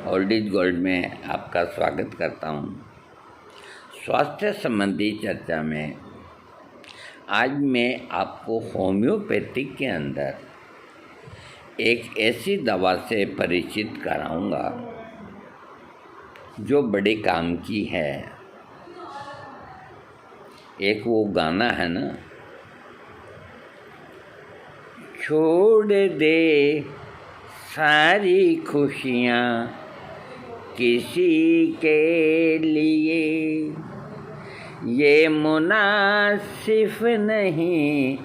Old is gold में आपका स्वागत करता हूँ। स्वास्थ्य संबंधी चर्चा में आज मैं आपको होम्योपैथिक के अंदर एक ऐसी दवा से परिचित कराऊंगा जो बड़े काम की है। एक वो गाना है ना, छोड़ दे सारी खुशियाँ किसी के लिए, ये मुनासिब नहीं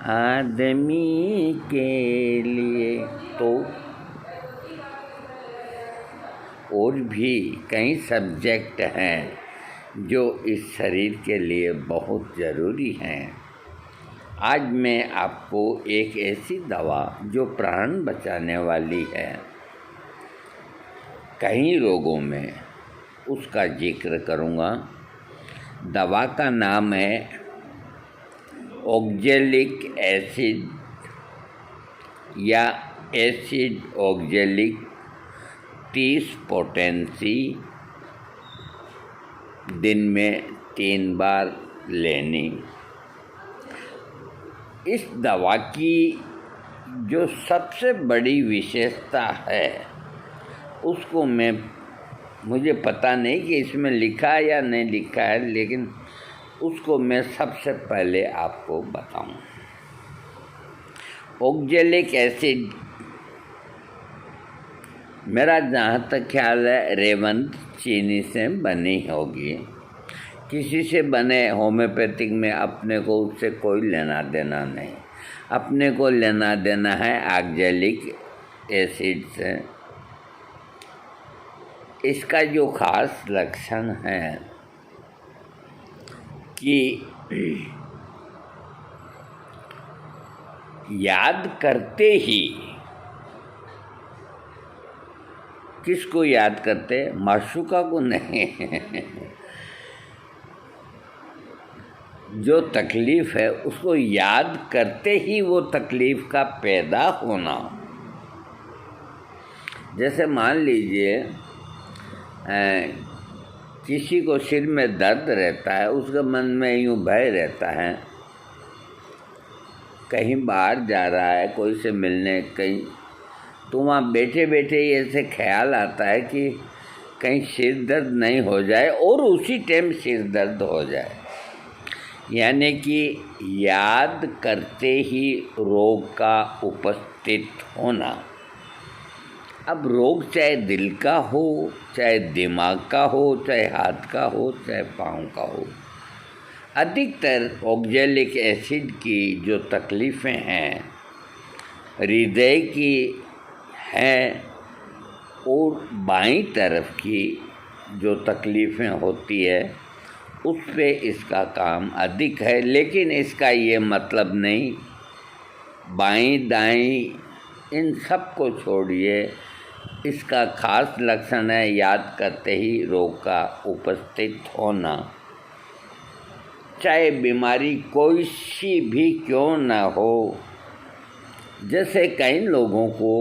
आदमी के लिए। तो और भी कई सब्जेक्ट हैं जो इस शरीर के लिए बहुत ज़रूरी हैं। आज मैं आपको एक ऐसी दवा जो प्राण बचाने वाली है कई रोगों में, उसका जिक्र करूँगा। दवा का नाम है ऑक्जेलिक एसिड या एसिड ऑक्जेलिक 30 पोटेंसी, दिन में 3 बार लेनी। इस दवा की जो सबसे बड़ी विशेषता है उसको मुझे पता नहीं कि इसमें लिखा है या नहीं लिखा है, लेकिन उसको मैं सबसे पहले आपको बताऊं। ऑक्जेलिक एसिड, मेरा जहाँ तक ख्याल है रेवंत चीनी से बनी होगी। किसी से बने होम्योपैथिक में अपने को उससे कोई लेना देना नहीं। अपने को लेना देना है ऑक्जेलिक एसिड से। इसका जो खास लक्षण है कि याद करते ही, किसको याद करते? माशूका को नहीं जो तकलीफ़ है उसको याद करते ही वो तकलीफ़ का पैदा होना। जैसे मान लीजिए किसी को सिर में दर्द रहता है, उसके मन में यूँ भय रहता है, कहीं बाहर जा रहा है कोई से मिलने, कहीं तो वहाँ बैठे बैठे ही ऐसे ख्याल आता है कि कहीं सिर दर्द नहीं हो जाए, और उसी टाइम सिर दर्द हो जाए। यानी कि याद करते ही रोग का उपस्थित होना। अब रोग चाहे दिल का हो, चाहे दिमाग का हो, चाहे हाथ का हो, चाहे पाँव का हो, अधिकतर ऑक्जेलिक एसिड की जो तकलीफ़ें हैं हृदय की हैं, और बाईं तरफ की जो तकलीफ़ें होती है उस पे इसका काम अधिक है। लेकिन इसका ये मतलब नहीं, बाईं दाईं इन सब को छोड़िए, इसका खास लक्षण है याद करते ही रोग का उपस्थित होना। चाहे बीमारी कोई सी भी क्यों ना हो। जैसे कई लोगों को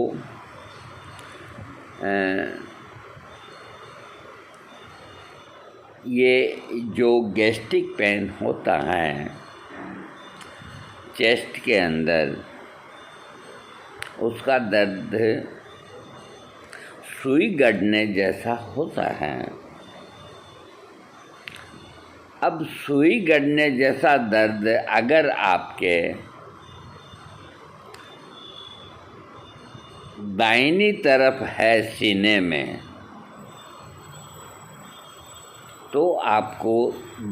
ये जो गैस्ट्रिक पेन होता है चेस्ट के अंदर, उसका दर्द सुई गड़ने जैसा होता है। अब सुई गड़ने जैसा दर्द अगर आपके दाहिनी तरफ है सीने में, तो आपको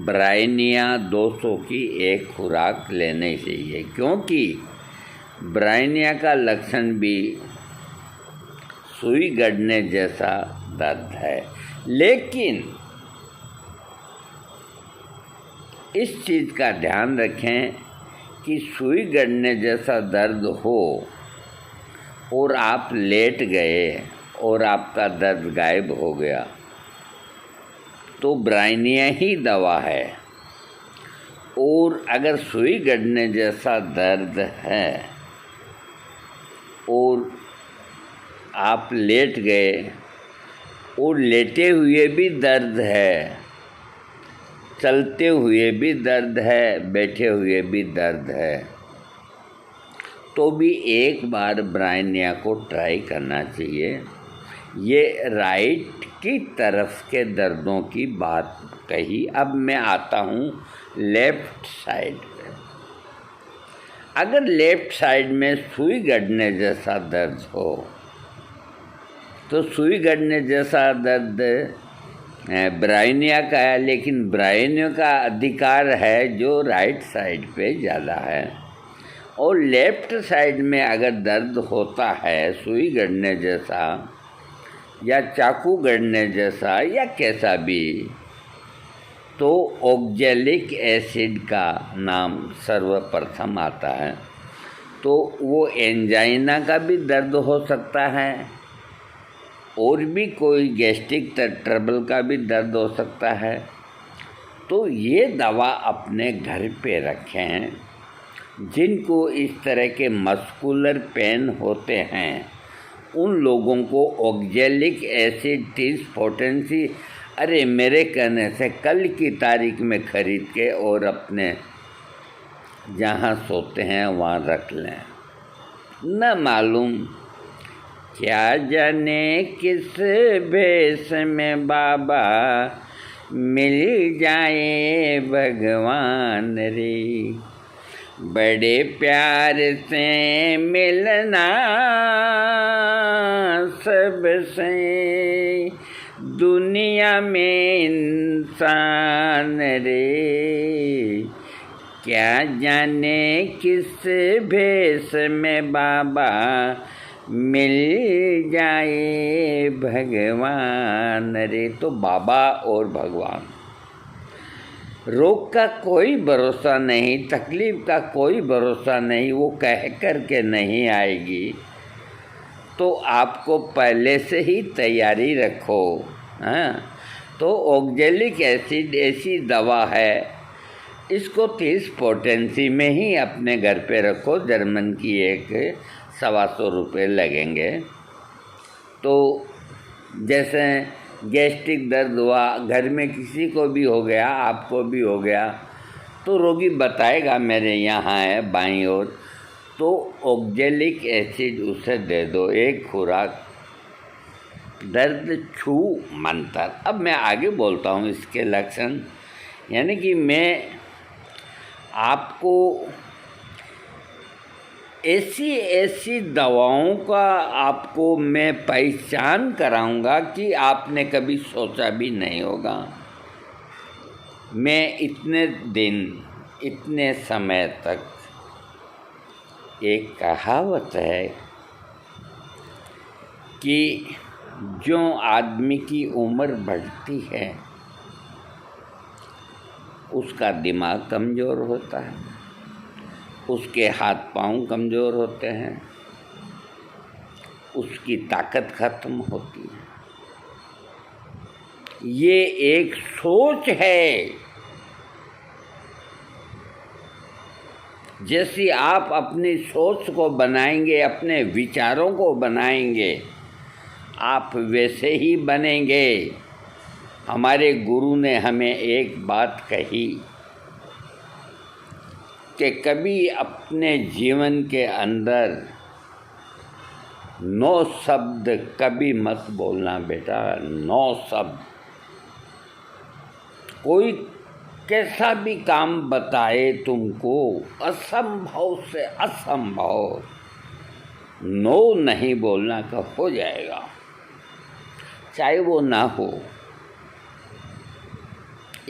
ब्राइनिया 200 की एक खुराक लेनी चाहिए, क्योंकि ब्राइनिया का लक्षण भी सुई गड़ने जैसा दर्द है। लेकिन इस चीज़ का ध्यान रखें कि सुई गड़ने जैसा दर्द हो और आप लेट गए और आपका दर्द गायब हो गया, तो ब्राइनिया ही दवा है। और अगर सुई गड़ने जैसा दर्द है और आप लेट गए और लेटे हुए भी दर्द है, चलते हुए भी दर्द है, बैठे हुए भी दर्द है, तो भी एक बार ब्रायनिया को ट्राई करना चाहिए। ये राइट की तरफ के दर्दों की बात कही। अब मैं आता हूँ लेफ्ट साइड पे। अगर लेफ्ट साइड में सुई गड़ने जैसा दर्द हो तो सुई गड़ने जैसा दर्द ब्रायनिया का है, लेकिन ब्रायनिया का अधिकार है जो राइट साइड पे ज़्यादा है। और लेफ्ट साइड में अगर दर्द होता है सुई गड़ने जैसा या चाकू गड़ने जैसा या कैसा भी, तो ऑक्जेलिक एसिड का नाम सर्वप्रथम आता है। तो वो एंजाइना का भी दर्द हो सकता है और भी कोई गैस्ट्रिक ट्रबल का भी दर्द हो सकता है। तो ये दवा अपने घर पे रखें। जिनको इस तरह के मस्कुलर पेन होते हैं उन लोगों को ऑक्जेलिक एसिड 30 पोटेंसी अरे मेरे कहने से कल की तारीख में ख़रीद के और अपने जहाँ सोते हैं वहाँ रख लें। न मालूम क्या जाने किस भेष में बाबा मिल जाए भगवान रे, बड़े प्यार से मिलना सबसे दुनिया में इंसान रे, क्या जाने किस भेष में बाबा मिल जाए भगवान रे। तो बाबा और भगवान, रोग का कोई भरोसा नहीं, तकलीफ़ का कोई भरोसा नहीं, वो कह कर के नहीं आएगी। तो आपको पहले से ही तैयारी रखो। हाँ, तो ऑक्जेलिक एसिड ऐसी दवा है, इसको 30 पोटेंसी में ही अपने घर पे रखो। जर्मन की एक 125 रुपये लगेंगे। तो जैसे गैस्ट्रिक दर्द हुआ, घर में किसी को भी हो गया, आपको भी हो गया, तो रोगी बताएगा मेरे यहाँ है बाईं ओर, तो ऑक्जेलिक एसिड उसे दे दो, एक खुराक, दर्द छू मंतर। अब मैं आगे बोलता हूँ इसके लक्षण, यानी कि मैं आपको ऐसी दवाओं का आपको मैं पहचान कराऊंगा कि आपने कभी सोचा भी नहीं होगा। मैं इतने दिन इतने समय तक, एक कहावत है कि जो आदमी की उम्र बढ़ती है उसका दिमाग कमज़ोर होता है, उसके हाथ पांव कमज़ोर होते हैं, उसकी ताकत खत्म होती है। ये एक सोच है। जैसी आप अपनी सोच को बनाएंगे, अपने विचारों को बनाएंगे, आप वैसे ही बनेंगे। हमारे गुरु ने हमें एक बात कही कि कभी अपने जीवन के अंदर 9 शब्द कभी मत बोलना बेटा, 9 शब्द। कोई कैसा भी काम बताए तुमको, असंभव से असंभव, नो नहीं बोलना का हो जाएगा, चाहे वो ना हो।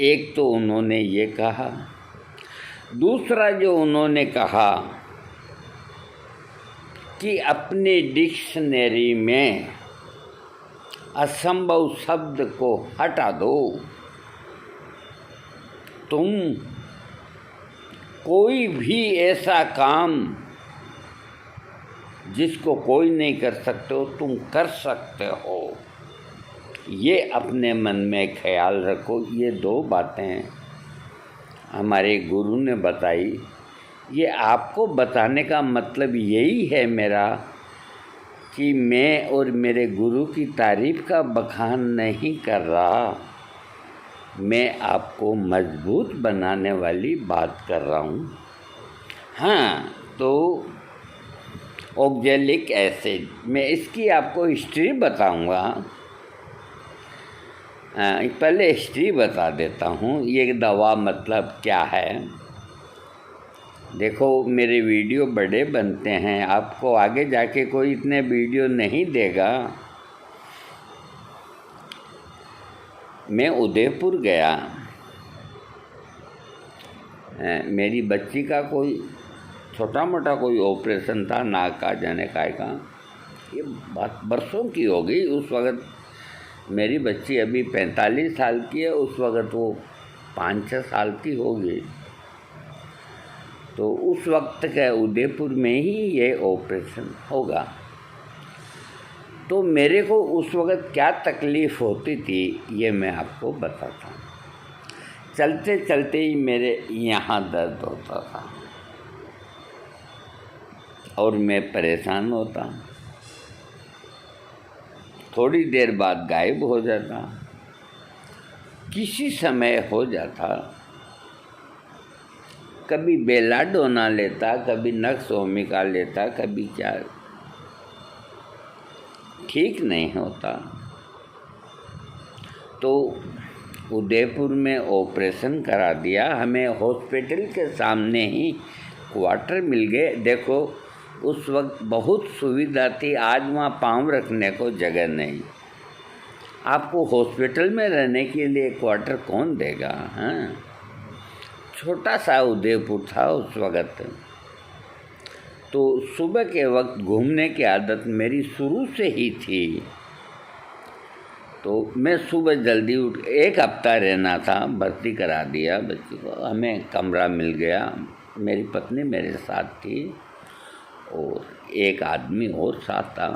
एक तो उन्होंने ये कहा। दूसरा जो उन्होंने कहा कि अपनी डिक्शनरी में असंभव शब्द को हटा दो। तुम कोई भी ऐसा काम जिसको कोई नहीं कर सकते हो, तुम कर सकते हो। ये अपने मन में ख्याल रखो। ये 2 बातें हमारे गुरु ने बताई। ये आपको बताने का मतलब यही है मेरा कि मैं और मेरे गुरु की तारीफ़ का बखान नहीं कर रहा, मैं आपको मजबूत बनाने वाली बात कर रहा हूँ। हाँ, तो ऑक्जेलिक एसिड, मैं इसकी आपको हिस्ट्री बताऊँगा। पहले हिस्ट्री बता देता हूँ, ये दवा मतलब क्या है। देखो, मेरे वीडियो बड़े बनते हैं, आपको आगे जाके कोई इतने वीडियो नहीं देगा। मैं उदयपुर गया, मेरी बच्ची का कोई छोटा मोटा कोई ऑपरेशन था, नाक का जनेकाय का। ये बात बरसों की हो गई। उस वक़्त मेरी बच्ची अभी 45 साल की है, उस वक़्त वो 5-6 साल की होगी। तो उस वक्त के उदयपुर में ही ये ऑपरेशन होगा। तो मेरे को उस वक़्त क्या तकलीफ़ होती थी, ये मैं आपको बताता हूँ। चलते चलते ही मेरे यहाँ दर्द होता था और मैं परेशान होता, थोड़ी देर बाद गायब हो जाता, किसी समय हो जाता, कभी बेलाडोना लेता, कभी नक्स ओमिका लेता, कभी क्या, ठीक नहीं होता। तो उदयपुर में ऑपरेशन करा दिया, हमें हॉस्पिटल के सामने ही क्वार्टर मिल गए। देखो, उस वक्त बहुत सुविधा थी, आज वहाँ पाँव रखने को जगह नहीं। आपको हॉस्पिटल में रहने के लिए क्वार्टर कौन देगा? हाँ, छोटा सा उदयपुर था उस वक़्त। तो सुबह के वक्त घूमने की आदत मेरी शुरू से ही थी। तो मैं सुबह जल्दी उठ, 1 हफ्ता रहना था, भर्ती करा दिया बच्ची को, हमें कमरा मिल गया। मेरी पत्नी मेरे साथ थी और एक आदमी और साथ था।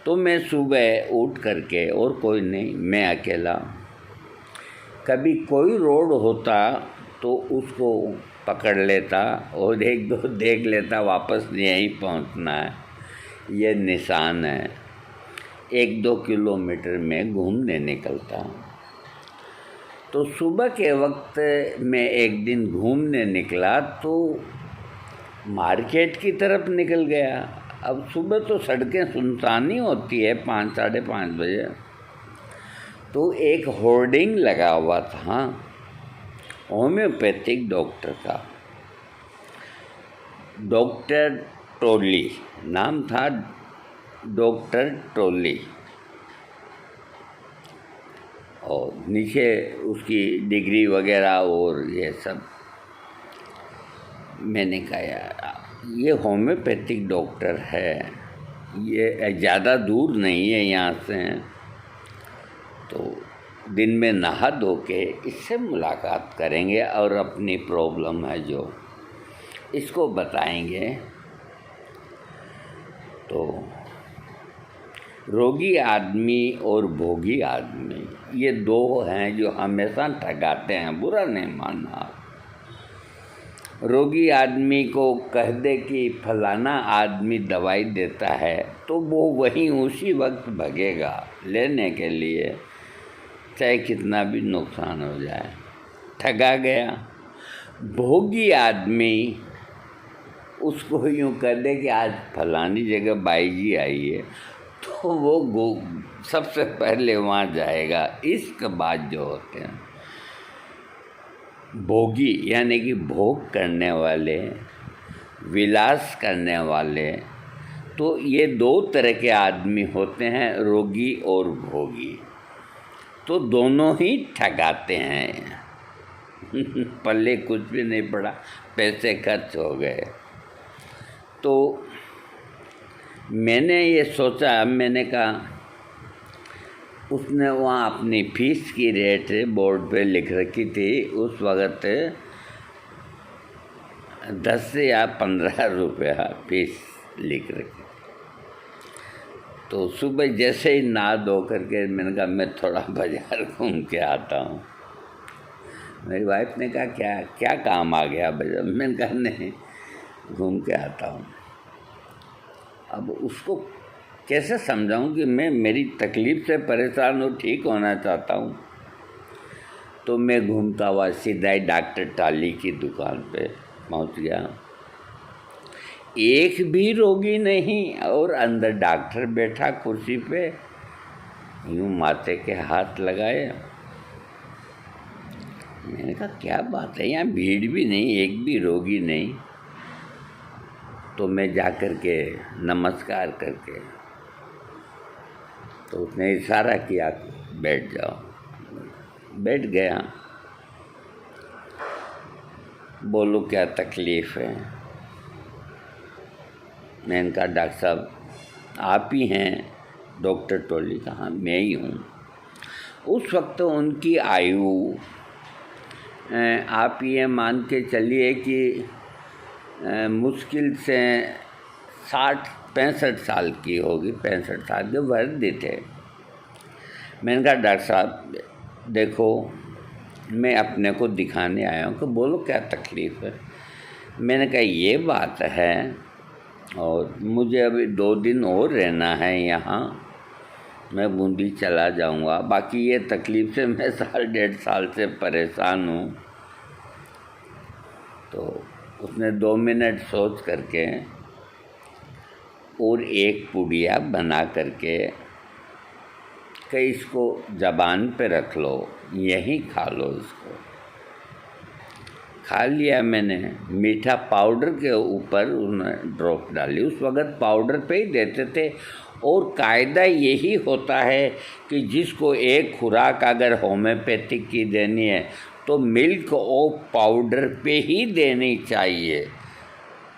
तो मैं सुबह उठ करके, और कोई नहीं, मैं अकेला, कभी कोई रोड होता तो उसको पकड़ लेता और 1-2 देख लेता, वापस यहीं पहुंचना है, ये निशान है। 1-2 किलोमीटर में घूमने निकलता। तो सुबह के वक्त मैं एक दिन घूमने निकला तो मार्केट की तरफ निकल गया। अब सुबह तो सड़कें सुनसान ही होती है, 5-5:30 बजे। तो एक होर्डिंग लगा हुआ था होम्योपैथिक डॉक्टर का, डॉक्टर टोली नाम था, डॉक्टर टोली, और नीचे उसकी डिग्री वगैरह और ये सब। मैंने कहा यार, ये होम्योपैथिक डॉक्टर है, ये ज़्यादा दूर नहीं है यहाँ से, तो दिन में नहा धो के इससे मुलाकात करेंगे और अपनी प्रॉब्लम है जो इसको बताएंगे। तो रोगी आदमी और भोगी आदमी, ये 2 हैं जो हमेशा ठगाते हैं, बुरा नहीं मानना। रोगी आदमी को कह दे कि फलाना आदमी दवाई देता है, तो वो वहीं उसी वक्त भगेगा लेने के लिए, चाहे कितना भी नुकसान हो जाए, ठगा गया। भोगी आदमी उसको यूँ कह दे कि आज फलानी जगह बाई जी आई है, तो वो सबसे पहले वहाँ जाएगा। इसके बाद जो होते हैं भोगी, यानी कि भोग करने वाले, विलास करने वाले, तो ये 2 तरह के आदमी होते हैं, रोगी और भोगी। तो दोनों ही ठगाते हैं। पल्ले कुछ भी नहीं पड़ा, पैसे खर्च हो गए। तो मैंने ये सोचा, मैंने कहा, उसने वहाँ अपनी फ़ीस की रेट बोर्ड पे लिख रखी थी उस वक़्त, 10 या 15 रुपया फ़ीस लिख रखी। तो सुबह जैसे ही नहा धो करके मैंने कहा मैं थोड़ा बाज़ार घूम के आता हूँ। मेरी वाइफ ने कहा क्या क्या काम आ गया बाज़ार? मैंने कहा नहीं, घूम के आता हूँ। अब उसको कैसे समझाऊं कि मैं मेरी तकलीफ़ से परेशान हूँ, ठीक होना चाहता हूँ। तो मैं घूमता हुआ सीधा ही डॉक्टर टाली की दुकान पे पहुँच गया। एक भी रोगी नहीं और अंदर डॉक्टर बैठा कुर्सी पे, यूँ माथे के हाथ लगाए। मैंने कहा क्या बात है, यहाँ भीड़ भी नहीं, एक भी रोगी नहीं। तो मैं जा कर के नमस्कार करके, तो उसने इशारा किया बैठ जाओ। बैठ गया। बोलो क्या तकलीफ़ है। मैंने कहा डॉक्टर साहब आप ही हैं। डॉक्टर टोली का, हाँ मैं ही हूँ। उस वक्त उनकी आयु आप ये मान के चलिए कि मुश्किल से 60-65 साल की होगी, 65 साल के वर्दी थे। मैंने कहा डॉक्टर साहब देखो मैं अपने को दिखाने आया हूँ, कि बोलो क्या तकलीफ़ है। मैंने कहा ये बात है और मुझे अभी 2 दिन और रहना है यहाँ, मैं बूंदी चला जाऊँगा। बाकी ये तकलीफ़ से मैं 1.5 साल से परेशान हूँ। तो उसने 2 मिनट सोच करके और एक पुड़िया बना करके कि इसको ज़बान पे रख लो, यहीं खा लो। इसको खा लिया मैंने। मीठा पाउडर के ऊपर उन्होंने ड्रॉप डाली। उस वक़्त पाउडर पे ही देते थे और कायदा यही होता है कि जिसको एक खुराक अगर होम्योपैथिक की देनी है तो मिल्क और पाउडर पे ही देनी चाहिए,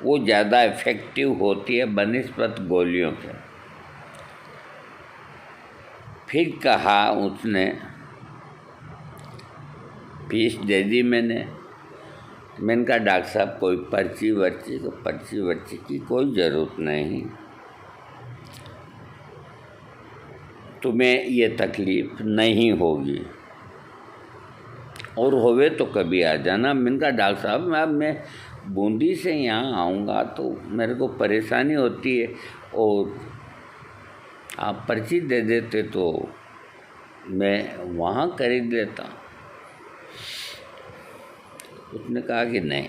वो ज़्यादा इफ़ेक्टिव होती है बनिस्बत गोलियों के। फिर कहा उसने, फीस दे दी मैंने कहा डॉक्टर साहब कोई पर्ची वर्ची की कोई ज़रूरत नहीं, तुम्हें ये तकलीफ़ नहीं होगी और होवे तो कभी आ जाना। मैंने कहा डॉक्टर साहब मैं बूंदी से यहाँ आऊँगा तो मेरे को परेशानी होती है और आप पर्ची दे देते तो मैं वहाँ खरीद लेता। उसने कहा कि नहीं,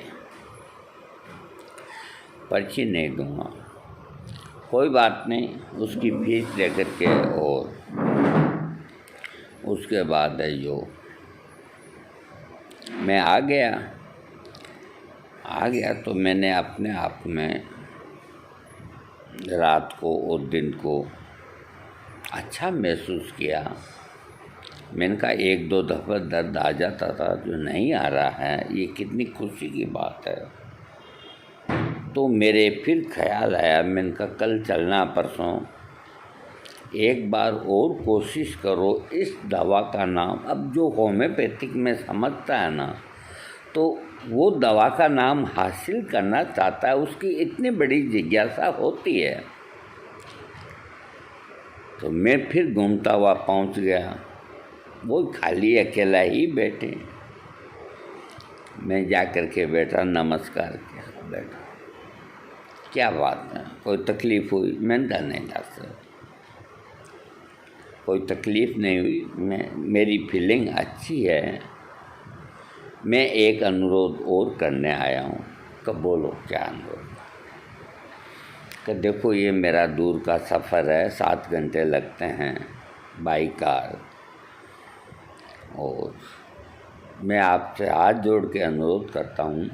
पर्ची नहीं दूँगा। कोई बात नहीं, उसकी फीस दे कर के और उसके बाद है जो मैं आ गया तो मैंने अपने आप में रात को और दिन को अच्छा महसूस किया। मैंने कहा 1-2 दफ़ा दर्द आ जाता था, जो नहीं आ रहा है, ये कितनी खुशी की बात है। तो मेरे फिर ख्याल आया, मैंने कहा कल चलना परसों, एक बार और कोशिश करो इस दवा का नाम, अब जो होम्योपैथिक में समझता है ना तो वो दवा का नाम हासिल करना चाहता है, उसकी इतनी बड़ी जिज्ञासा होती है। तो मैं फिर घूमता हुआ पहुंच गया। वो खाली अकेला ही बैठे। मैं जा कर के बैठा, नमस्कार किया, बैठा। क्या बात है, कोई तकलीफ़ हुई? मैंने कहा नहीं डॉक्टर, कोई तकलीफ़ नहीं हुई, मेरी फीलिंग अच्छी है। मैं एक अनुरोध और करने आया हूँ। कब बोलो क्या अनुरोध? कि देखो ये मेरा दूर का सफ़र है, 7 घंटे लगते हैं बाई कार, और मैं आपसे हाथ जोड़ के अनुरोध करता हूँ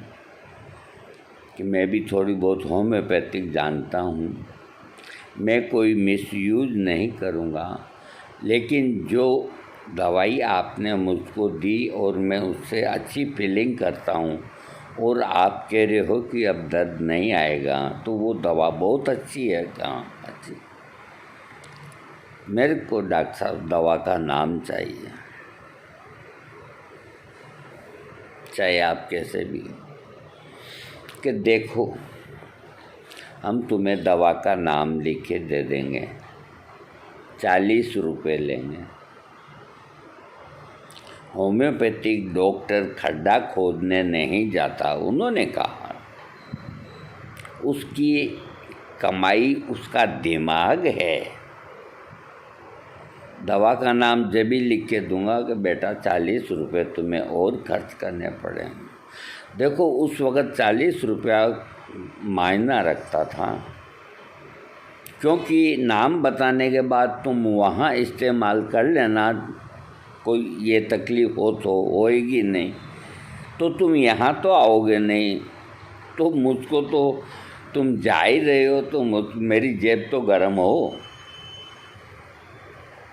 कि मैं भी थोड़ी बहुत होम्योपैथिक जानता हूँ, मैं कोई मिसयूज़ नहीं करूँगा, लेकिन जो दवाई आपने मुझको दी और मैं उससे अच्छी फीलिंग करता हूँ और आप कह रहे हो कि अब दर्द नहीं आएगा, तो वो दवा बहुत अच्छी है। कहाँ अच्छी? मेरे को डॉक्टर साहब दवा का नाम चाहिए, चाहे आप कैसे भी, कि देखो हम तुम्हें दवा का नाम लिख के दे देंगे, 40 रुपये लेंगे। होम्योपैथिक डॉक्टर खड्डा खोदने नहीं जाता, उन्होंने कहा। उसकी कमाई उसका दिमाग है। दवा का नाम जब भी लिख के दूंगा कि बेटा 40 रुपये तुम्हें और खर्च करने पड़ेंगे। देखो उस वक़्त 40 रुपया मायना रखता था, क्योंकि नाम बताने के बाद तुम वहाँ इस्तेमाल कर लेना, कोई ये तकलीफ़ हो तो होएगी नहीं, तो तुम यहाँ तो आओगे नहीं, तो मुझको तो तुम जा ही रहे हो तो मेरी जेब तो गर्म हो।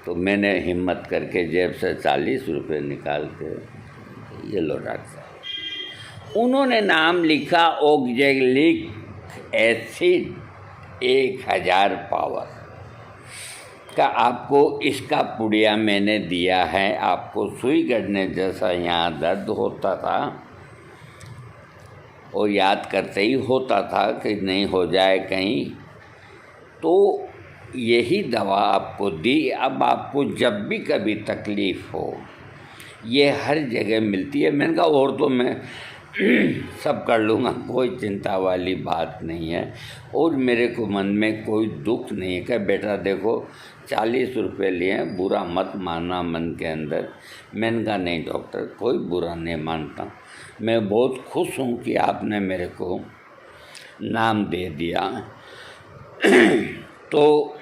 तो मैंने हिम्मत करके जेब से 40 रुपये निकाल के ये लो डॉक्टर साहब। उन्होंने नाम लिखा ऑक्जेलिक एसिड 1000 पावर का, आपको इसका पुड़िया मैंने दिया है। आपको सुई गड़ने जैसा यहाँ दर्द होता था और याद करते ही होता था कि नहीं हो जाए कहीं, तो यही दवा आपको दी। अब आपको जब भी कभी तकलीफ़ हो, ये हर जगह मिलती है। मैंने कहा और तो मैं सब कर लूँगा, कोई चिंता वाली बात नहीं है और मेरे को मन में कोई दुख नहीं है कि बेटा देखो 40 रुपये लिए, बुरा मत मानना मन के अंदर। मैंने कहा नहीं डॉक्टर, कोई बुरा नहीं मानता, मैं बहुत खुश हूँ कि आपने मेरे को नाम दे दिया। तो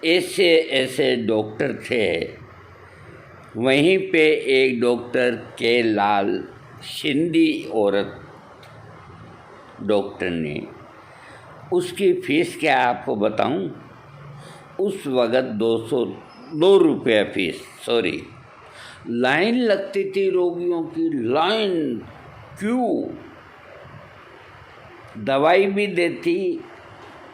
ऐसे ऐसे डॉक्टर थे। वहीं पे एक डॉक्टर के लाल सिंधी औरत डॉक्टर ने, उसकी फ़ीस क्या आपको बताऊं, उस वक़्त 202 रुपये फ़ीस, सॉरी, लाइन लगती थी रोगियों की, लाइन, क्यों, दवाई भी देती,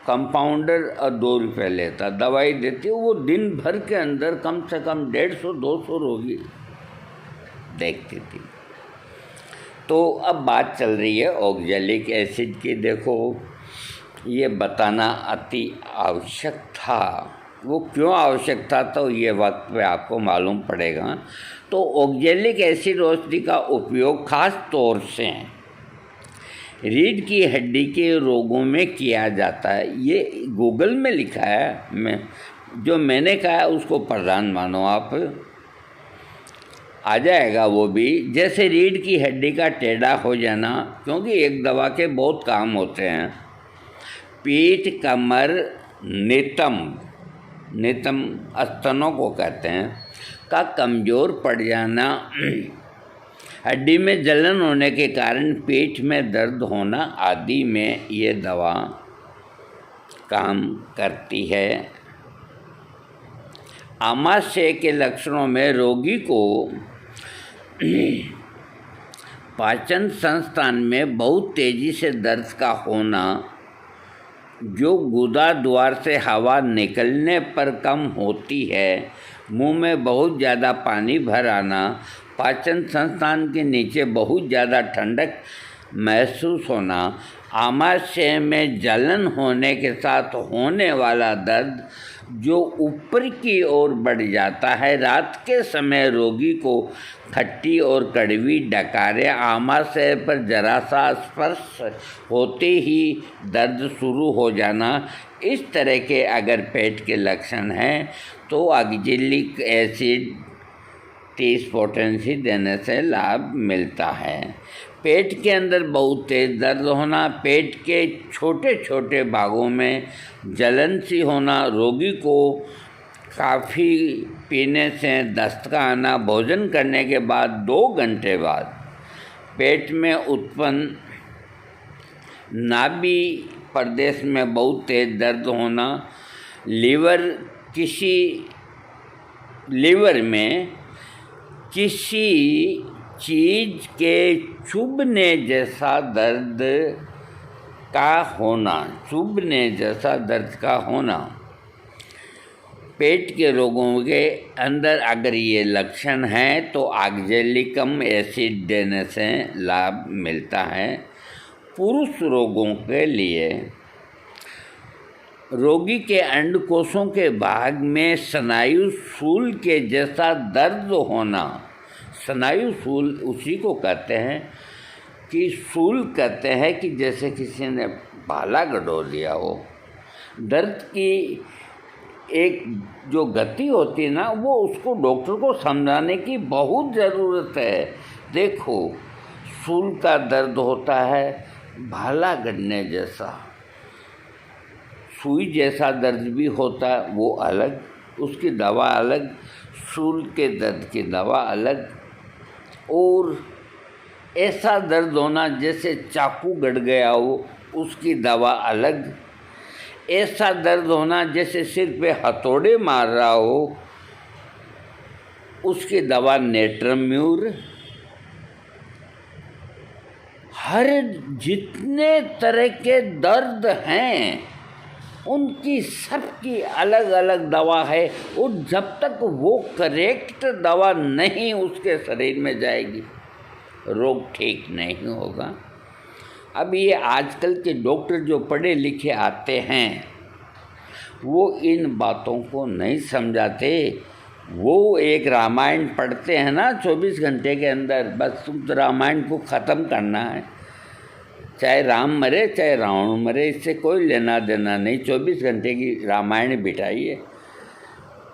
कंपाउंडर 2 रुपये लेता, दवाई देती, वो दिन भर के अंदर कम से कम 150-200 रोगी देखती थी। तो अब बात चल रही है ऑक्जेलिक एसिड की। देखो ये बताना अति आवश्यक था। वो क्यों आवश्यक था तो ये वक्त पे आपको मालूम पड़ेगा। तो ऑक्जेलिक एसिड औषधि का उपयोग खास तौर से रीढ़ की हड्डी के रोगों में किया जाता है। ये गूगल में लिखा है, मैं जो मैंने कहा है उसको प्रधान मानो, आप आ जाएगा वो भी। जैसे रीढ़ की हड्डी का टेढ़ा हो जाना, क्योंकि एक दवा के बहुत काम होते हैं। पीठ, कमर, नितंब स्तनों को कहते हैं, का कमज़ोर पड़ जाना, हड्डी में जलन होने के कारण पेट में दर्द होना आदि में ये दवा काम करती है। आमाशय के लक्षणों में रोगी को पाचन संस्थान में बहुत तेज़ी से दर्द का होना, जो गुदा द्वार से हवा निकलने पर कम होती है, मुंह में बहुत ज़्यादा पानी भर आना, पाचन संस्थान के नीचे बहुत ज़्यादा ठंडक महसूस होना, आमाशय में जलन होने के साथ होने वाला दर्द जो ऊपर की ओर बढ़ जाता है। रात के समय रोगी को खट्टी और कड़वी डकारें, आमाशय पर जरा सा स्पर्श होते ही दर्द शुरू हो जाना, इस तरह के अगर पेट के लक्षण हैं तो ऑक्जेलिक एसिड 30 पोटेंसी देने से लाभ मिलता है। पेट के अंदर बहुत तेज़ दर्द होना, पेट के छोटे छोटे भागों में जलन सी होना, रोगी को काफ़ी पीने से दस्त का आना, भोजन करने के बाद 2 घंटे बाद पेट में उत्पन्न नाभि प्रदेश में बहुत तेज़ दर्द होना, लीवर में किसी चीज़ के चुभने जैसा दर्द का होना, पेट के रोगों के अंदर अगर ये लक्षण हैं तो ऑक्जेलिकम एसिड देने से लाभ मिलता है। पुरुष रोगों के लिए रोगी के अंडकोशों के भाग में स्नायु शूल के जैसा दर्द होना, स्नायु शूल उसी को कहते हैं कि शूल कहते हैं कि जैसे किसी ने भाला गड़ो दिया हो। दर्द की एक जो गति होती है ना, वो उसको डॉक्टर को समझाने की बहुत ज़रूरत है। देखो, सूल का दर्द होता है भाला गड़ने जैसा, सुई जैसा दर्द भी होता है, वो अलग, उसकी दवा अलग, सूल के दर्द की दवा अलग। और ऐसा दर्द होना जैसे चाकू गड़ गया हो, उसकी दवा अलग। ऐसा दर्द होना जैसे सिर पे हथौड़े मार रहा हो, उसकी दवा नेट्रम्यूर। हर जितने तरह के दर्द हैं उनकी सबकी अलग अलग दवा है, और जब तक वो करेक्ट दवा नहीं उसके शरीर में जाएगी, रोग ठीक नहीं होगा। अब ये आजकल के डॉक्टर जो पढ़े लिखे आते हैं, वो इन बातों को नहीं समझाते। वो एक रामायण पढ़ते हैं ना 24 घंटे के अंदर, बस तुम रामायण को ख़त्म करना है, चाहे राम मरे चाहे रावण मरे, इससे कोई लेना देना नहीं, 24 घंटे की रामायण बिठाइए।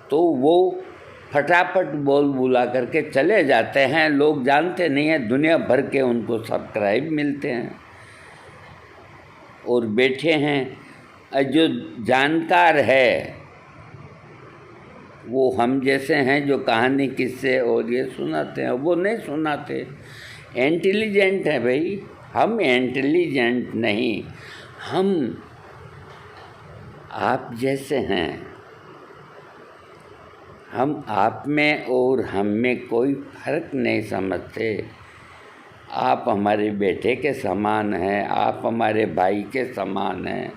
तो वो फटाफट बोल बुला करके चले जाते हैं, लोग जानते नहीं हैं, दुनिया भर के उनको सब्सक्राइब मिलते हैं और बैठे हैं। जो जानकार है वो हम जैसे हैं जो कहानी किस्से और ये सुनाते हैं, वो नहीं सुनाते। इंटेलिजेंट है भाई, हम इंटेलिजेंट नहीं, हम आप जैसे हैं। हम आप में और हम में कोई फर्क नहीं समझते। आप हमारे बेटे के समान हैं, आप हमारे भाई के समान हैं,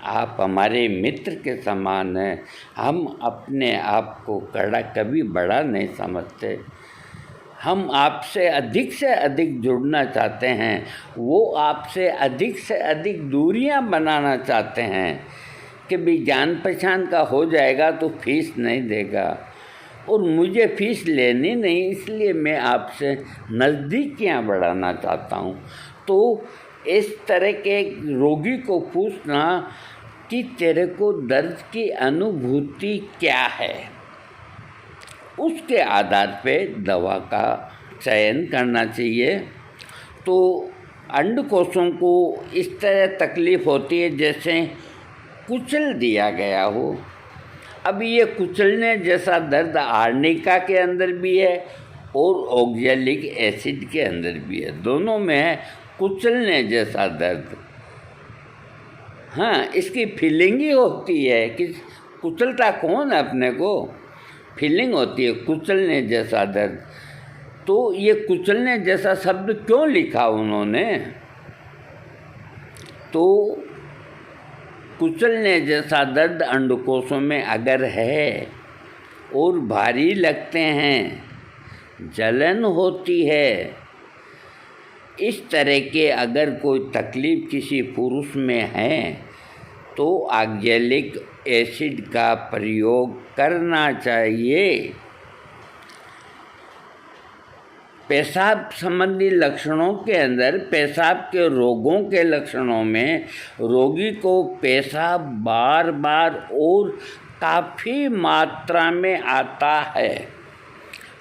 आप हमारे मित्र के समान हैं। हम अपने आप को कभी बड़ा नहीं समझते। हम आपसे अधिक जुड़ना चाहते हैं, वो आपसे अधिक दूरियां बनाना चाहते हैं कि भी जान पहचान का हो जाएगा तो फीस नहीं देगा, और मुझे फीस लेनी नहीं, इसलिए मैं आपसे नज़दीकियाँ बढ़ाना चाहता हूँ। तो इस तरह के रोगी को पूछना कि तेरे को दर्द की अनुभूति क्या है, उसके आधार पे दवा का चयन करना चाहिए। तो अंडकोशों को इस तरह तकलीफ़ होती है जैसे कुचल दिया गया हो। अब ये कुचलने जैसा दर्द आर्निका के अंदर भी है और ऑक्जेलिक एसिड के अंदर भी है, दोनों में है कुचलने जैसा दर्द। हाँ, इसकी फीलिंग ही होती है कि कुचलता कौन है अपने को, फीलिंग होती है कुचलने जैसा दर्द। तो ये कुचलने जैसा शब्द क्यों लिखा उन्होंने? तो कुचलने जैसा दर्द अंडकोशों में अगर है और भारी लगते हैं, जलन होती है, इस तरह के अगर कोई तकलीफ़ किसी पुरुष में है तो ऑक्जेलिक एसिड का प्रयोग करना चाहिए। पेशाब संबंधी लक्षणों के अंदर, पेशाब के रोगों के लक्षणों में रोगी को पेशाब बार बार और काफ़ी मात्रा में आता है।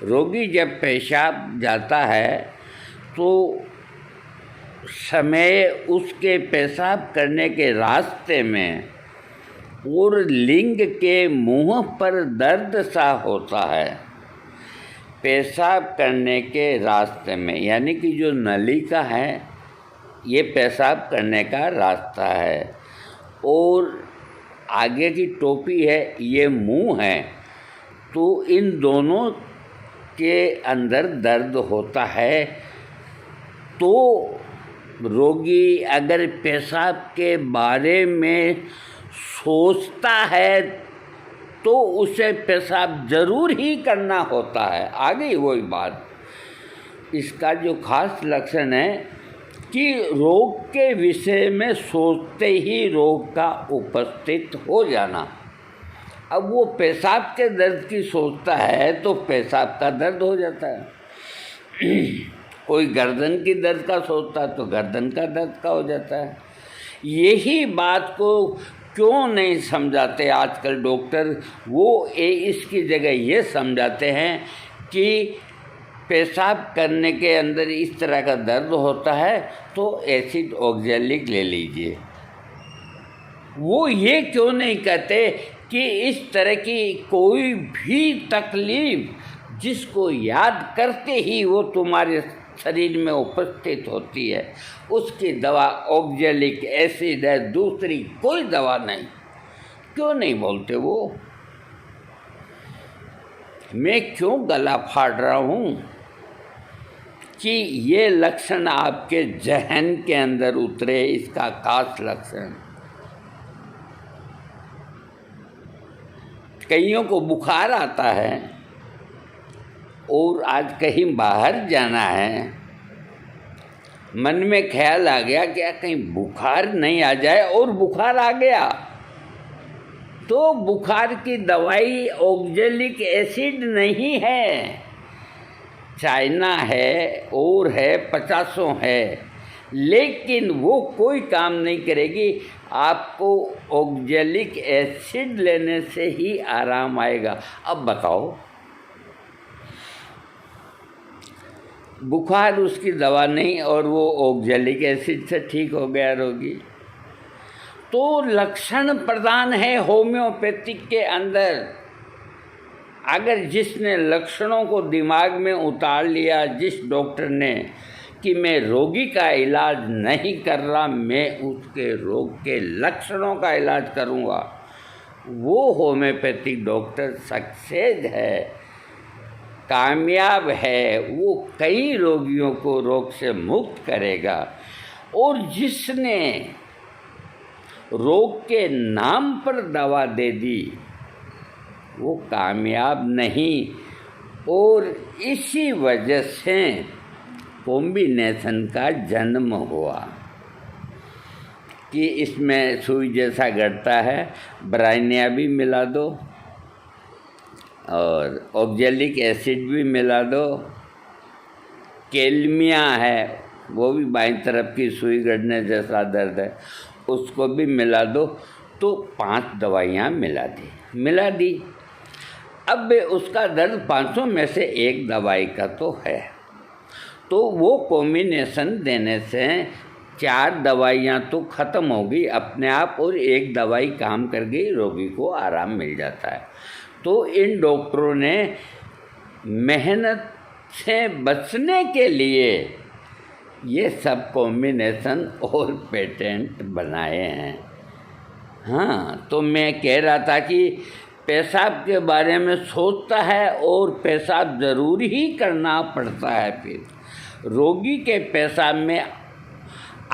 रोगी जब पेशाब जाता है तो समय उसके पेशाब करने के रास्ते में और लिंग के मुंह पर दर्द सा होता है। पेशाब करने के रास्ते में, यानी कि जो नलिका है ये पेशाब करने का रास्ता है, और आगे की टोपी है ये मुंह है, तो इन दोनों के अंदर दर्द होता है। तो रोगी अगर पेशाब के बारे में सोचता है तो उसे पेशाब जरूर ही करना होता है। आ गई वही बात। इसका जो खास लक्षण है कि रोग के विषय में सोचते ही रोग का उपस्थित हो जाना। अब वो पेशाब के दर्द की सोचता है तो पेशाब का दर्द हो जाता है। कोई गर्दन की दर्द का सोचता है तो गर्दन का दर्द का हो जाता है। यही बात को क्यों नहीं समझाते आजकल डॉक्टर? वो इसकी जगह ये समझाते हैं कि पेशाब करने के अंदर इस तरह का दर्द होता है तो एसिड ऑक्जेलिक ले लीजिए। वो ये क्यों नहीं कहते कि इस तरह की कोई भी तकलीफ जिसको याद करते ही वो तुम्हारे शरीर में उपस्थित होती है, उसकी दवा ऑक्जेलिक एसिड है, दूसरी कोई दवा नहीं। क्यों नहीं बोलते वो? मैं क्यों गला फाड़ रहा हूँ कि ये लक्षण आपके जहन के अंदर उतरे, इसका खास लक्षण। कईयों को बुखार आता है और आज कहीं बाहर जाना है, मन में ख्याल आ गया क्या कहीं बुखार नहीं आ जाए, और बुखार आ गया तो बुखार की दवाई ऑक्जेलिक एसिड नहीं है, चाइना है और है, 50 है, लेकिन वो कोई काम नहीं करेगी। आपको ऑक्जेलिक एसिड लेने से ही आराम आएगा। अब बताओ, बुखार उसकी दवा नहीं और वो ऑक्जेलिक एसिड से ठीक हो गया रोगी। तो लक्षण प्रदान है होम्योपैथिक के अंदर। अगर जिसने लक्षणों को दिमाग में उतार लिया, जिस डॉक्टर ने कि मैं रोगी का इलाज नहीं कर रहा, मैं उसके रोग के लक्षणों का इलाज करूँगा, वो होम्योपैथिक डॉक्टर सक्सेस है, कामयाब है। वो कई रोगियों को रोग से मुक्त करेगा। और जिसने रोग के नाम पर दवा दे दी, वो कामयाब नहीं। और इसी वजह से कॉम्बिनेशन का जन्म हुआ कि इसमें सुई जैसा गढ़ता है, ब्राइनिया भी मिला दो और ऑक्जेलिक एसिड भी मिला दो, केल्मिया है वो भी बाईं तरफ की सुई गढ़ने जैसा दर्द है, उसको भी मिला दो। तो 5 दवाइयाँ मिला दी। अब उसका दर्द 500 में से एक दवाई का तो है, तो वो कॉम्बिनेशन देने से 4 दवाइयाँ तो ख़त्म हो गई अपने आप, और एक दवाई काम कर गई, रोगी को आराम मिल जाता है। तो इन डॉक्टरों ने मेहनत से बचने के लिए ये सब कॉम्बिनेशन और पेटेंट बनाए हैं। हाँ, तो मैं कह रहा था कि पेशाब के बारे में सोचता है और पेशाब ज़रूर ही करना पड़ता है। फिर रोगी के पेशाब में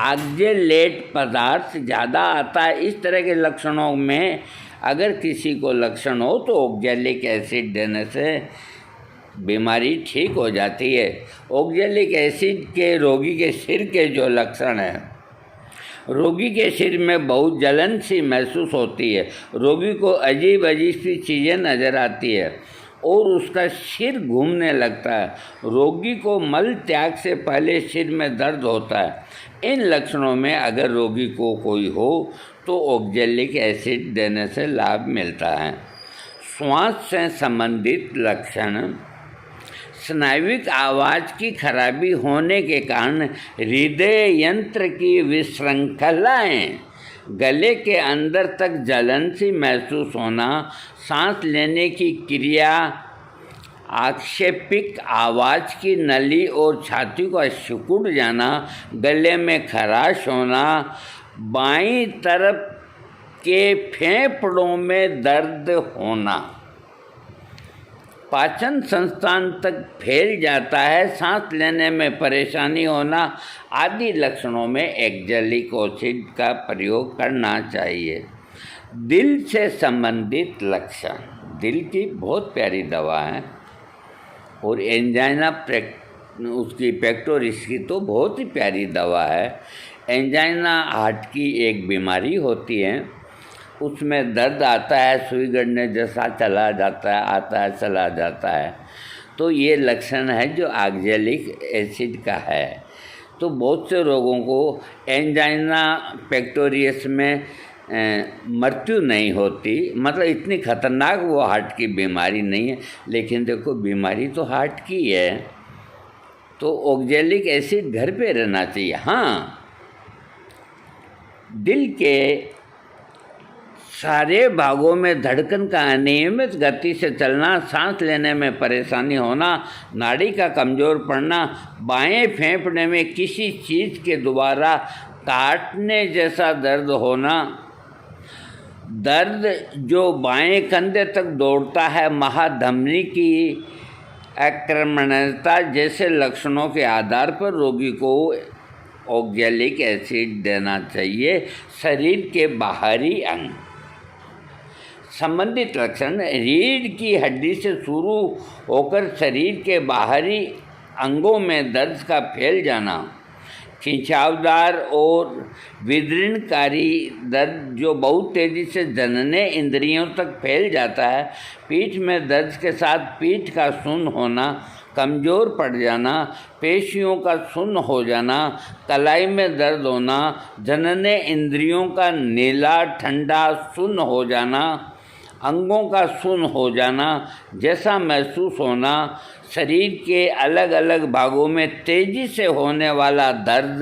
ऑक्जेलेट पदार्थ ज़्यादा आता है। इस तरह के लक्षणों में अगर किसी को लक्षण हो तो ऑक्जेलिक एसिड देने से बीमारी ठीक हो जाती है। ऑक्जेलिक एसिड के रोगी के सिर के जो लक्षण हैं, रोगी के सिर में बहुत जलन सी महसूस होती है, रोगी को अजीब अजीब सी चीज़ें नज़र आती है और उसका सिर घूमने लगता है, रोगी को मल त्याग से पहले सिर में दर्द होता है। इन लक्षणों में अगर रोगी को कोई हो तो ऑक्जेलिक एसिड देने से लाभ मिलता है। श्वास से संबंधित लक्षण, स्नायुविक आवाज़ की खराबी होने के कारण हृदय यंत्र की विशृंखलाएँ, गले के अंदर तक जलन सी महसूस होना, सांस लेने की क्रिया, आक्षेपिक आवाज़ की नली और छाती का सिकुड़ जाना, गले में खराश होना, बाईं तरफ के फेफड़ों में दर्द होना, पाचन संस्थान तक फैल जाता है, सांस लेने में परेशानी होना आदि लक्षणों में ऑक्जेलिक एसिड का प्रयोग करना चाहिए। दिल से संबंधित लक्षण, दिल की बहुत प्यारी दवा है और एंजाइना उसकी पेक्टोरिस की तो बहुत ही प्यारी दवा है। एंजाइना हार्ट की एक बीमारी होती है, उसमें दर्द आता है, सुई गढ़ने जैसा चला जाता है, आता है चला जाता है। तो ये लक्षण है जो ऑक्जेलिक एसिड का है। तो बहुत से रोगों को एंजाइना पेक्टोरियस में मृत्यु नहीं होती, मतलब इतनी खतरनाक वो हार्ट की बीमारी नहीं है। लेकिन देखो बीमारी तो हार्ट की है, तो ऑक्जेलिक एसिड घर पे रहना चाहिए। हाँ, दिल के सारे भागों में धड़कन का अनियमित गति से चलना, सांस लेने में परेशानी होना, नाड़ी का कमज़ोर पड़ना, बाएं फेफड़े में किसी चीज़ के द्वारा काटने जैसा दर्द होना, दर्द जो बाएं कंधे तक दौड़ता है, महाधमनी की आक्रमणता जैसे लक्षणों के आधार पर रोगी को ऑक्जेलिक एसिड देना चाहिए। शरीर के बाहरी अंग संबंधित लक्षण: रीढ़ की हड्डी से शुरू होकर शरीर के बाहरी अंगों में दर्द का फैल जाना, खिंचावदार और विदृढ़कारी दर्द जो बहुत तेज़ी से जनने इंद्रियों तक फैल जाता है, पीठ में दर्द के साथ पीठ का सुन्न होना, कमज़ोर पड़ जाना, पेशियों का सुन्न हो जाना, कलाई में दर्द होना, जनने इंद्रियों का नीला ठंडा सुन्न हो जाना, अंगों का सुन्न हो जाना जैसा महसूस होना, शरीर के अलग अलग भागों में तेज़ी से होने वाला दर्द,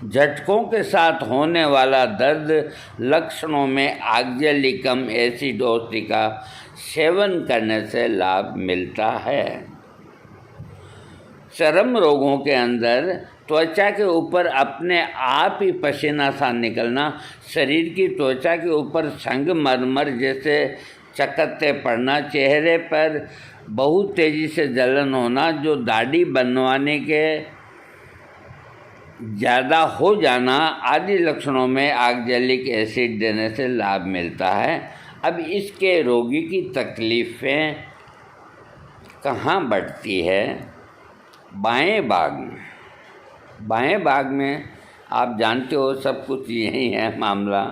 झटकों के साथ होने वाला दर्द। लक्षणों में ऑक्जेलिकम एसिडोसिस का सेवन करने से लाभ मिलता है। चर्म रोगों के अंदर त्वचा के ऊपर अपने आप ही पसीना सा निकलना, शरीर की त्वचा के ऊपर संगमरमर जैसे चकत्ते पड़ना, चेहरे पर बहुत तेज़ी से जलन होना, जो दाढ़ी बनवाने के ज़्यादा हो जाना आदि लक्षणों में ऑक्जेलिक एसिड देने से लाभ मिलता है। अब इसके रोगी की तकलीफ़ें कहाँ बढ़ती है? बाएं भाग में। बाएं भाग में आप जानते हो सब कुछ यही है मामला।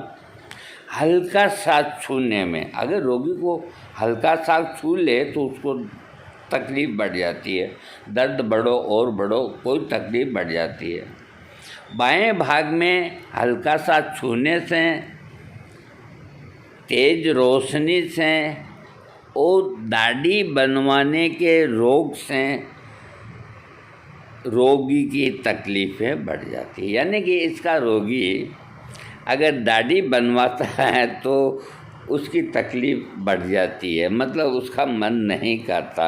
हल्का सा छूने में, अगर रोगी को हल्का सा छू ले तो उसको तकलीफ़ बढ़ जाती है, दर्द बढ़ो और बढ़ो कोई तकलीफ़ बढ़ जाती है। बाएं भाग में हल्का सा छूने से, तेज रोशनी से और दाढ़ी बनवाने के रोग से रोगी की तकलीफ़ें बढ़ जाती है। यानी कि इसका रोगी अगर दाढ़ी बनवाता है तो उसकी तकलीफ़ बढ़ जाती है, मतलब उसका मन नहीं करता।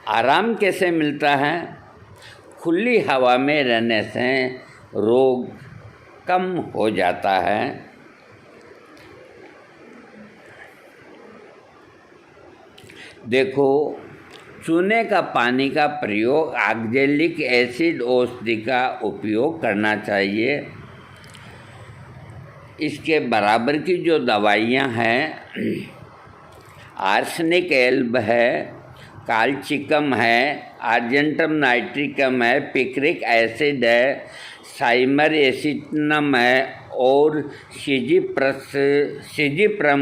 आराम कैसे मिलता है? खुली हवा में रहने से रोग कम हो जाता है। देखो, चूने का पानी का प्रयोग ऑक्जेलिक एसिड औषधि का उपयोग करना चाहिए। इसके बराबर की जो दवाइयाँ हैं, आर्सेनिक एल्ब है, काल्चिकम है, आर्जेंटम नाइट्रिकम है, पिक्रिक एसिड है, साइमर एसिटनम है और सिजिप्रम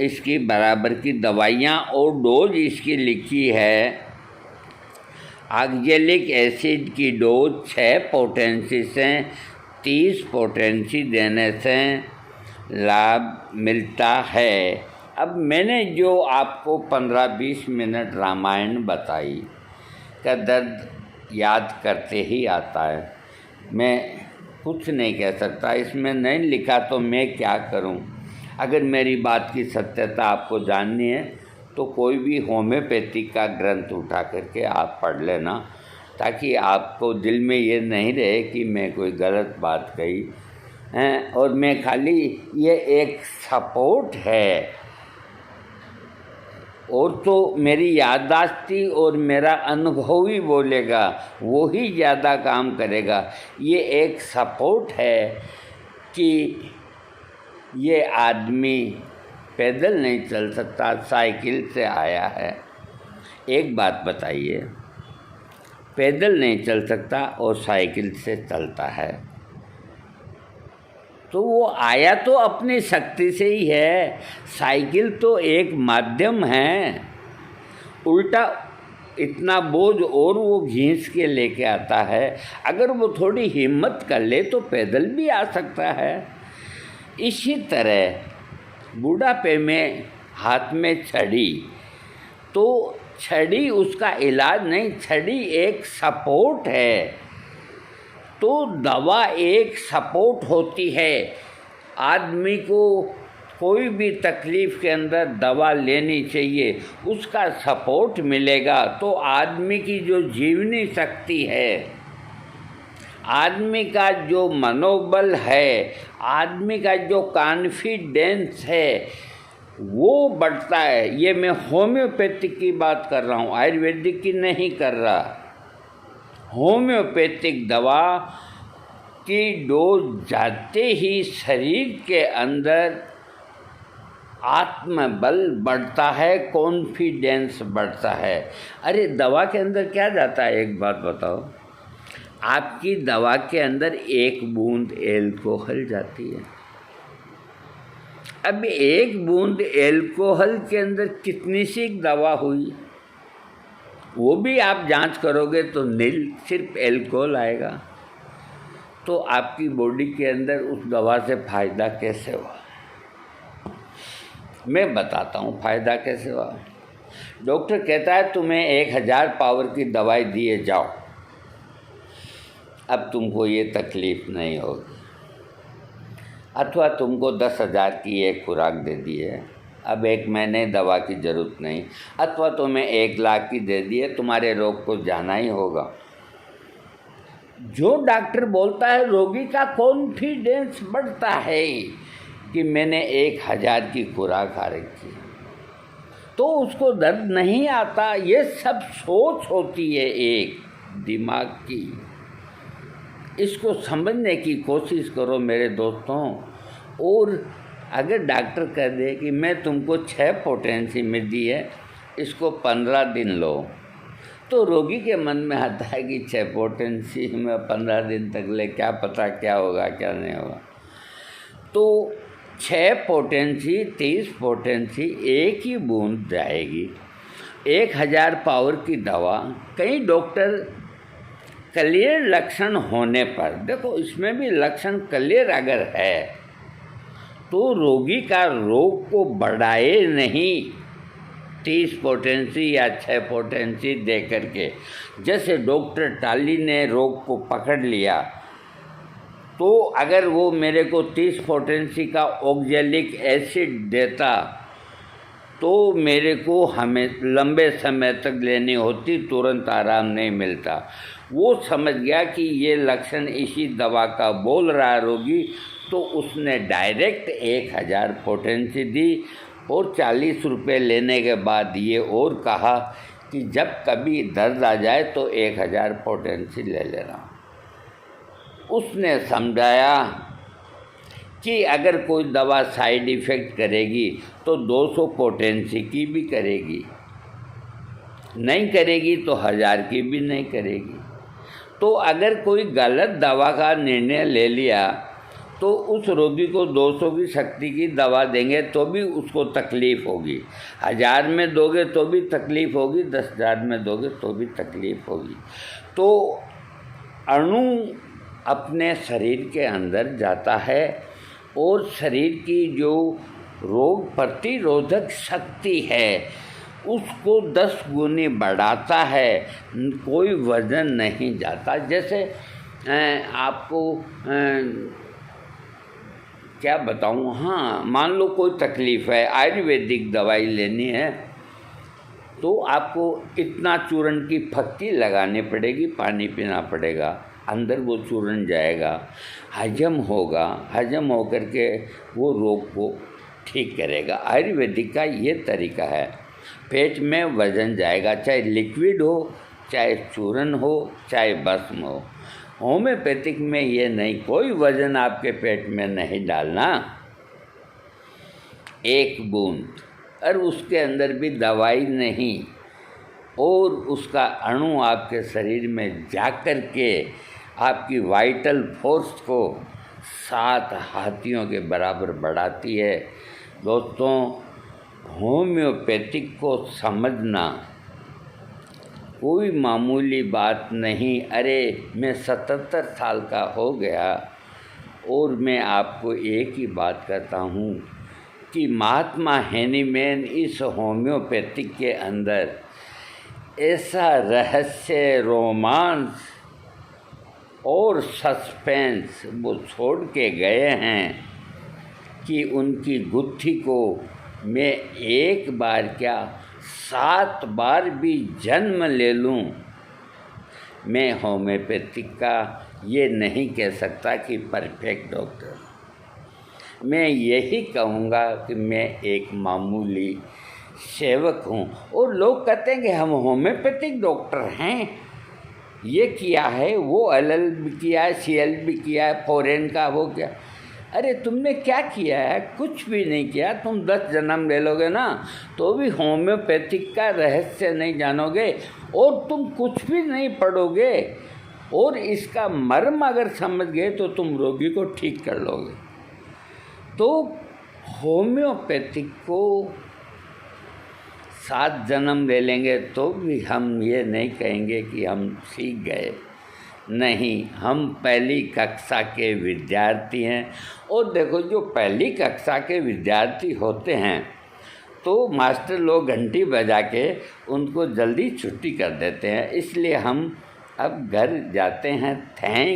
इसकी बराबर की दवाइयाँ और डोज इसकी लिखी है। ऑक्जेलिक एसिड की डोज 6 पोटेंसी से 30 पोटेंसी देने से लाभ मिलता है। अब मैंने जो आपको 15-20 मिनट रामायण बताई का दर्द याद करते ही आता है। मैं कुछ नहीं कह सकता, इसमें नहीं लिखा तो मैं क्या करूं। अगर मेरी बात की सत्यता आपको जाननी है तो कोई भी होम्योपैथिक का ग्रंथ उठा करके आप पढ़ लेना, ताकि आपको दिल में ये नहीं रहे कि मैं कोई गलत बात कही हैं। और मैं खाली ये एक सपोर्ट है, और तो मेरी याददाश्ती और मेरा अनुभव ही बोलेगा, वो ही ज़्यादा काम करेगा। ये एक सपोर्ट है कि ये आदमी पैदल नहीं चल सकता, साइकिल से आया है। एक बात बताइए, पैदल नहीं चल सकता और साइकिल से चलता है, तो वो आया तो अपनी शक्ति से ही है। साइकिल तो एक माध्यम है, उल्टा इतना बोझ और वो घींच के लेके आता है। अगर वो थोड़ी हिम्मत कर ले तो पैदल भी आ सकता है। इसी तरह बुढ़ापे में हाथ में छड़ी, तो छड़ी उसका इलाज नहीं, छड़ी एक सपोर्ट है। तो दवा एक सपोर्ट होती है। आदमी को कोई भी तकलीफ़ के अंदर दवा लेनी चाहिए, उसका सपोर्ट मिलेगा तो आदमी की जो जीवनी शक्ति है, आदमी का जो मनोबल है, आदमी का जो कॉन्फिडेंस है, वो बढ़ता है। ये मैं होम्योपैथिक की बात कर रहा हूँ, आयुर्वेदिक की नहीं कर रहा। होम्योपैथिक दवा की डोज जाते ही शरीर के अंदर आत्मबल बढ़ता है, कॉन्फिडेंस बढ़ता है। अरे दवा के अंदर क्या जाता है, एक बात बताओ। आपकी दवा के अंदर एक बूंद एल्कोहल जाती है। अब एक बूंद एल्कोहल के अंदर कितनी सी दवा हुई, वो भी आप जांच करोगे तो नील, सिर्फ एल्कोहल आएगा। तो आपकी बॉडी के अंदर उस दवा से फ़ायदा कैसे हुआ, मैं बताता हूँ फ़ायदा कैसे हुआ। डॉक्टर कहता है तुम्हें 1000 पावर की दवाई दिए जाओ, अब तुमको ये तकलीफ़ नहीं होगी। अथवा तुमको 10,000 की एक खुराक दे दी है, अब 1 महीने दवा की ज़रूरत नहीं। अथवा तुम्हें 1 लाख की दे दी है, तुम्हारे रोग को जाना ही होगा। जो डॉक्टर बोलता है, रोगी का कॉन्फिडेंस बढ़ता है कि मैंने 1000 की खुराक खा रखी है, तो उसको दर्द नहीं आता। ये सब सोच होती है एक दिमाग की। इसको समझने की कोशिश करो मेरे दोस्तों। और अगर डॉक्टर कह दे कि मैं तुमको 6 पोटेंसी में दी है, इसको 15 दिन लो, तो रोगी के मन में आता है कि 6 पोटेंसी में 15 दिन तक ले, क्या पता क्या होगा क्या नहीं होगा। तो 6 पोटेंसी 30 पोटेंसी एक ही बूंद जाएगी। 1000 पावर की दवा, कई डॉक्टर क्लियर लक्षण होने पर, देखो इसमें भी लक्षण क्लियर अगर है तो रोगी का रोग को बढ़ाए नहीं 30 पोटेंसी या 6 पोटेंसी दे करके। जैसे डॉक्टर टाली ने रोग को पकड़ लिया, तो अगर वो मेरे को 30 पोटेंसी का ऑक्जेलिक एसिड देता तो मेरे को हमें लंबे समय तक लेनी होती, तुरंत आराम नहीं मिलता। वो समझ गया कि ये लक्षण इसी दवा का बोल रहा रोगी, तो उसने डायरेक्ट 1000 पोटेंसी दी और 40 रुपये लेने के बाद ये और कहा कि जब कभी दर्द आ जाए तो 1000 पोटेंसी ले लेना। उसने समझाया कि अगर कोई दवा साइड इफ़ेक्ट करेगी तो 200 पोटेंसी की भी करेगी, नहीं करेगी तो 1000 की भी नहीं करेगी। तो अगर कोई गलत दवा का निर्णय ले लिया तो उस रोगी को 200 की शक्ति की दवा देंगे तो भी उसको तकलीफ़ होगी, 1000 में दोगे तो भी तकलीफ़ होगी, 10,000 में दोगे तो भी तकलीफ़ होगी। तो अणु अपने शरीर के अंदर जाता है और शरीर की जो रोग प्रतिरोधक शक्ति है उसको 10 गुनी बढ़ाता है, कोई वज़न नहीं जाता। जैसे आपको क्या बताऊँ, हाँ मान लो कोई तकलीफ़ है, आयुर्वेदिक दवाई लेनी है, तो आपको इतना चूर्ण की फक्की लगानी पड़ेगी, पानी पीना पड़ेगा, अंदर वो चूर्ण जाएगा, हजम होगा, हजम होकर के वो रोग को ठीक करेगा। आयुर्वेदिक का ये तरीका है। पेट में वज़न जाएगा, चाहे लिक्विड हो, चाहे चूर्ण हो, चाहे भस्म हो। होम्योपैथिक में ये नहीं, कोई वज़न आपके पेट में नहीं डालना, 1 बूंद, और उसके अंदर भी दवाई नहीं, और उसका अणु आपके शरीर में जाकर के आपकी वाइटल फोर्स को 7 हाथियों के बराबर बढ़ाती है। दोस्तों, होम्योपैथिक को समझना कोई मामूली बात नहीं। अरे मैं 77 साल का हो गया और मैं आपको एक ही बात कहता हूँ कि महात्मा हेनीमैन इस होम्योपैथिक के अंदर ऐसा रहस्य, रोमांस और सस्पेंस वो छोड़ के गए हैं कि उनकी गुत्थी को मैं एक बार क्या 7 बार भी जन्म ले लूँ, मैं होम्योपैथिक का ये नहीं कह सकता कि परफेक्ट डॉक्टर। मैं यही कहूँगा कि मैं एक मामूली सेवक हूँ। और लोग कहते हैं कि हम होम्योपैथिक डॉक्टर हैं, ये किया है, वो LL किया है, CL किया है, फॉरेन का वो क्या। अरे तुमने क्या किया है? कुछ भी नहीं किया। तुम 10 जन्म ले लोगे ना तो भी होम्योपैथिक का रहस्य नहीं जानोगे, और तुम कुछ भी नहीं पढ़ोगे, और इसका मर्म अगर समझ गए तो तुम रोगी को ठीक कर लोगे। तो होम्योपैथिक को 7 जन्म ले लेंगे तो भी हम ये नहीं कहेंगे कि हम सीख गए। नहीं, हम पहली कक्षा के विद्यार्थी हैं। और देखो, जो पहली कक्षा के विद्यार्थी होते हैं तो मास्टर लोग घंटी बजा के उनको जल्दी छुट्टी कर देते हैं, इसलिए हम अब घर जाते हैं। थैंक